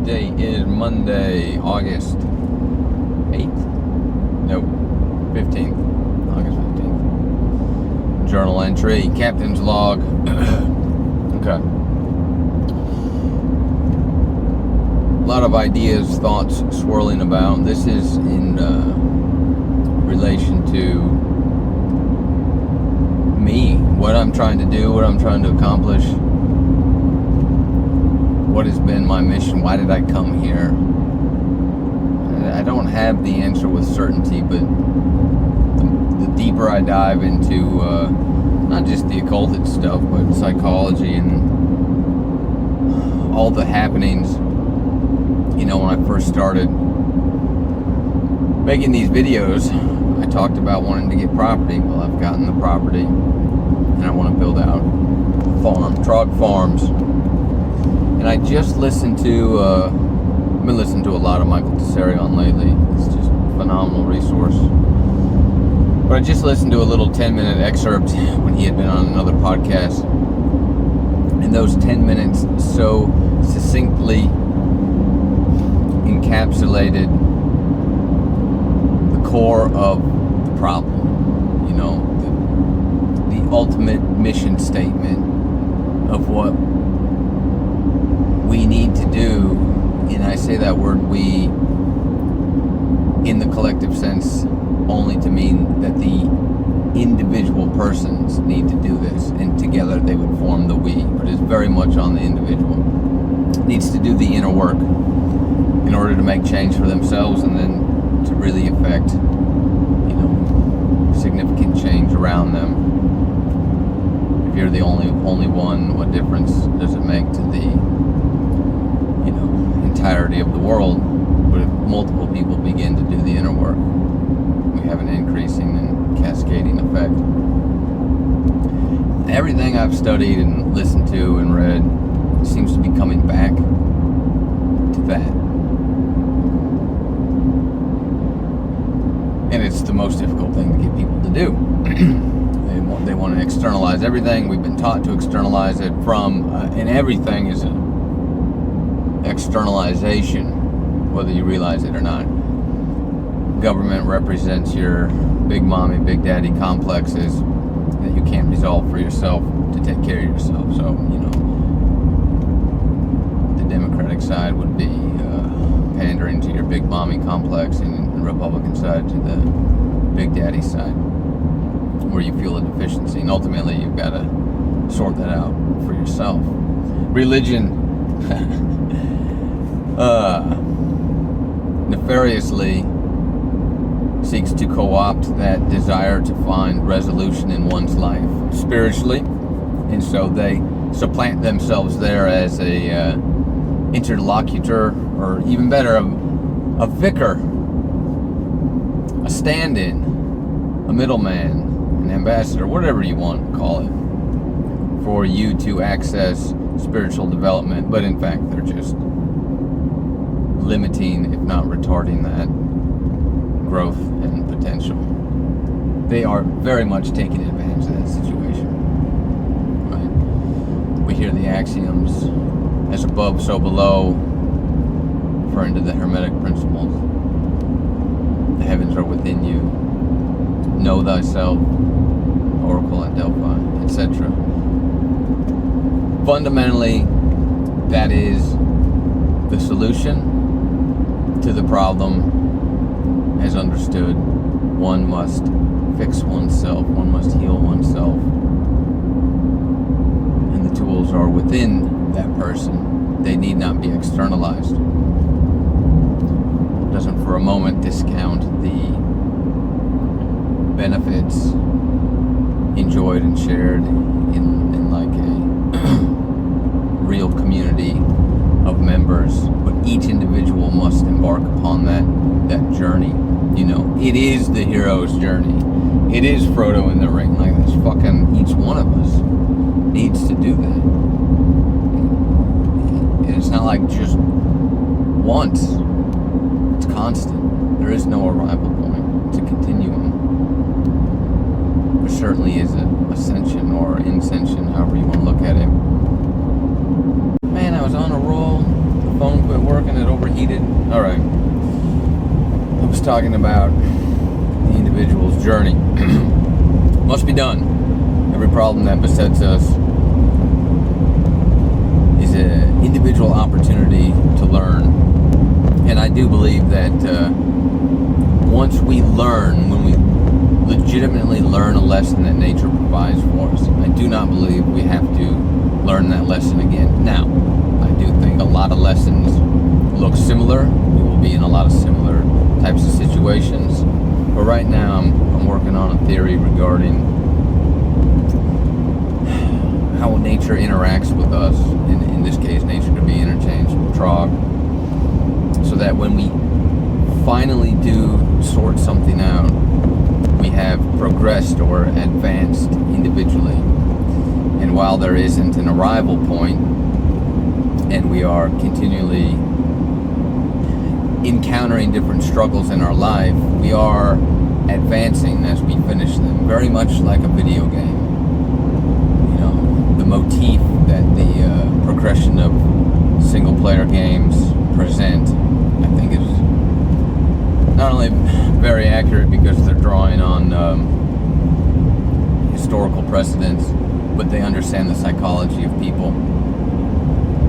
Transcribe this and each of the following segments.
Today is Monday, August 8th? Nope, 15th. August 15th. Journal entry, captain's log. Okay. A lot of ideas, thoughts swirling about. This is in relation to me, what I'm trying to do, what I'm trying to accomplish. What has been my mission? Why did I come here? I don't have the answer with certainty, but the deeper I dive into not just the occulted stuff, but psychology and all the happenings, you know, when I first started making these videos, I talked about wanting to get property. Well, I've gotten the property, and I want to build out a farm, TROG Farms. And I just listened to, I've been listening to a lot of Michael Tessarion lately. It's just a phenomenal resource. But I just listened to a little 10-minute excerpt when he had been on another podcast. And those 10 minutes so succinctly encapsulated the core of the problem. You know, the ultimate mission statement of what we need to do, and I say that word we in the collective sense only to mean that the individual persons need to do this, and together they would form the we, but it's very much on the individual. Needs to do the inner work in order to make change for themselves, and then to really affect, you know, significant change around them. If you're the only one, what difference does it make to the entirety of the world? But if multiple people begin to do the inner work, we have an increasing and cascading effect. Everything I've studied and listened to and read seems to be coming back to that. And it's the most difficult thing to get people to do. They want to externalize everything. We've been taught to externalize it from, and everything is externalization, whether you realize it or not. Government represents your big mommy, big daddy complexes that you can't resolve for yourself to take care of yourself. So, you know, the Democratic side would be pandering to your big mommy complex, and the Republican side to the big daddy side, where you feel a deficiency. And ultimately, you've got to sort that out for yourself. Religion nefariously seeks to co-opt that desire to find resolution in one's life spiritually, and so they supplant themselves there as a interlocutor, or even better, a vicar, a stand-in, a middleman, an ambassador, whatever you want to call it, for you to access spiritual development. But in fact, they're just limiting, if not retarding, that growth and potential. They are very much taking advantage of that situation. Right? We hear the axioms, as above, so below, referring to the Hermetic principles. The heavens are within you. Know thyself, Oracle at Delphi, etc. Fundamentally, that is the solution to the problem. As understood, one must fix oneself, one must heal oneself, and the tools are within that person. They need not be externalized. Doesn't for a moment discount the benefits enjoyed and shared in like a real community of members, but each individual must embark upon that journey. You know, it is the hero's journey. It is Frodo in the ring. Like, this fucking, each one of us needs to do that. And it's not like just once. It's constant. There is no arrival point. It's a continuum. There certainly is an ascension or ascension, however you want to look at it. Man, I was on a roll. The phone quit working. working? It overheated? Alright. I was talking about the individual's journey. Must be done. Every problem that besets us is an individual opportunity to learn. And I do believe that once we learn, when we legitimately learn a lesson that nature provides for us, I do not believe we have to learn that lesson again. Now, I do think a lot of lessons look similar. We will be in a lot of similar types of situations. But right now, I'm working on a theory regarding how nature interacts with us. In this case, nature could be interchanged with TROG. So that when we finally do sort something out, we have progressed or advanced individually. And while there isn't an arrival point, and we are continually encountering different struggles in our life, we are advancing as we finish them, very much like a video game. You know, the motif that the progression of single-player games present, I think, is not only very accurate because they're drawing on historical precedents, but they understand the psychology of people,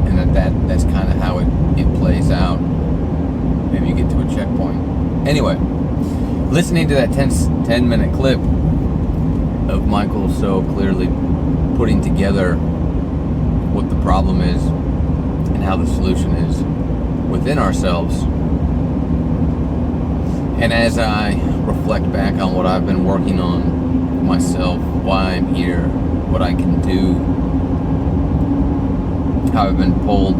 and that's kind of how it plays out. Maybe you get to a checkpoint. Anyway, listening to that 10-minute clip of Michael so clearly putting together what the problem is and how the solution is within ourselves, and as I reflect back on what I've been working on myself, why I'm here, what I can do, how I've been pulled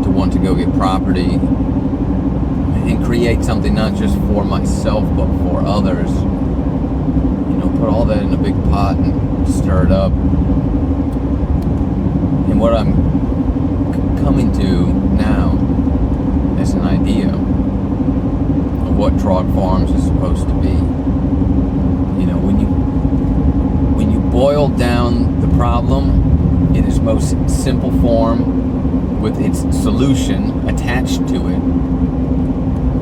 to want to go get property and create something not just for myself but for others. You know, put all that in a big pot and stir it up. And what I'm coming to now as an idea of what TROG Farms is supposed to be. You know, when you boil down the problem in its most simple form with its solution attached to it,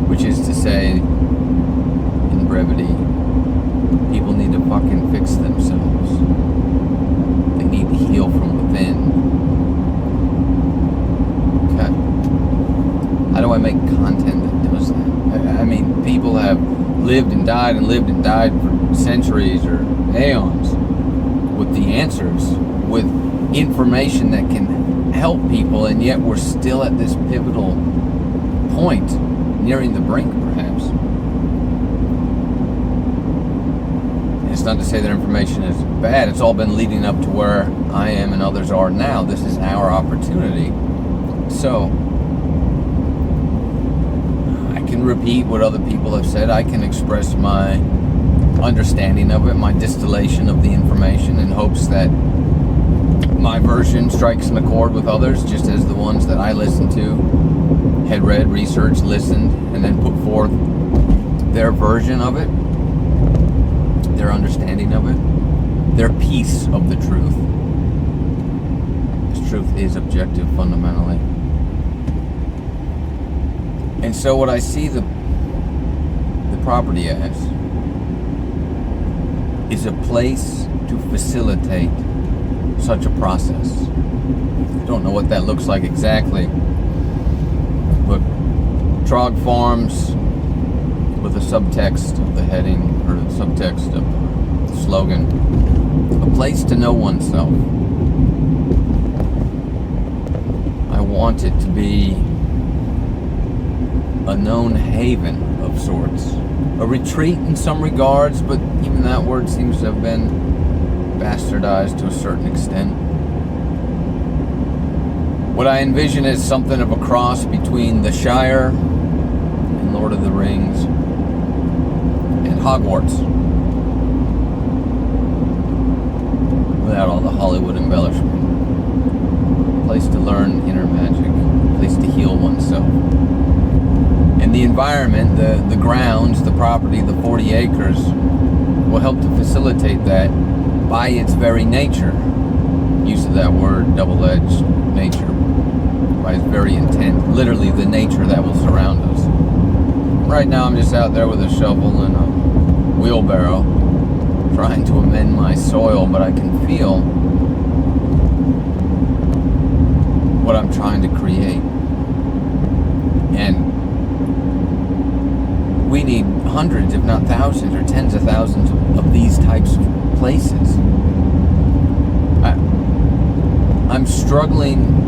which is to say, in brevity, people need to fucking fix themselves. They need to heal from within. Okay. How do I make content that does that? I mean, people have lived and died for centuries or aeons with the answers, with information that can help people, and yet we're still at this pivotal point, nearing the brink perhaps. And it's not to say that information is bad, it's all been leading up to where I am and others are now. This is our opportunity. So I can repeat what other people have said, I can express my understanding of it, my distillation of the information, in hopes that my version strikes an accord with others, just as the ones that I listened to had read, researched, listened, and then put forth their version of it, their understanding of it, their piece of the truth. This truth is objective fundamentally. And so what I see the property as is a place to facilitate such a process. I don't know what that looks like exactly, but TROG Farms, with a subtext of the heading, or the subtext of the slogan, a place to know oneself. I want it to be a known haven of sorts, a retreat in some regards, but even that word seems to have been bastardized to a certain extent. What I envision is something of a cross between the Shire and Lord of the Rings and Hogwarts, without all the Hollywood embellishment. A place to learn inner magic, a place to heal oneself. And the environment, the grounds, the property, the 40 acres will help to facilitate that by its very nature. Use of that word, double-edged nature. by is very intent. Literally the nature that will surround us. Right now I'm just out there with a shovel and a wheelbarrow trying to amend my soil, but I can feel what I'm trying to create. And we need hundreds, if not thousands, or tens of thousands of these types of places. I'm struggling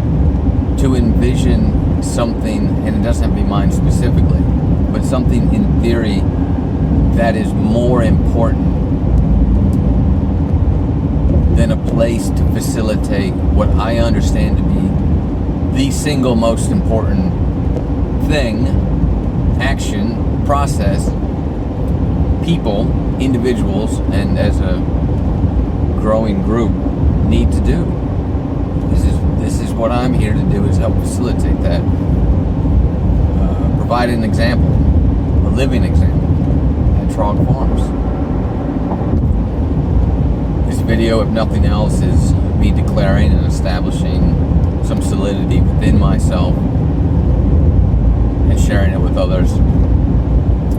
to envision something, and it doesn't have to be mine specifically, but something in theory that is more important than a place to facilitate what I understand to be the single most important thing, action, process, people, individuals, and as a growing group need to do. This is what I'm here to do, is help facilitate that. Provide an example, a living example at TROG Farms. This video, if nothing else, is me declaring and establishing some solidity within myself and sharing it with others.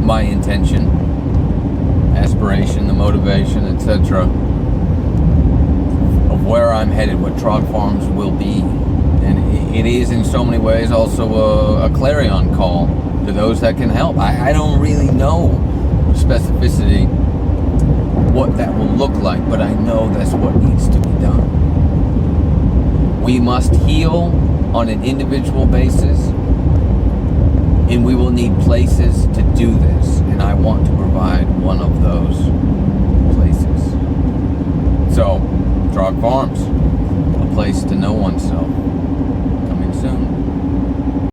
My intention, aspiration, the motivation, etc. of where I'm headed, what TROG Farms will be. And it is in so many ways also a clarion call to those that can help. I don't really know with specificity what that will look like, but I know that's what needs to be done. We must heal on an individual basis, and we will need places to do this, and I want to provide one of those places. So, TROG Farms, a place to know oneself.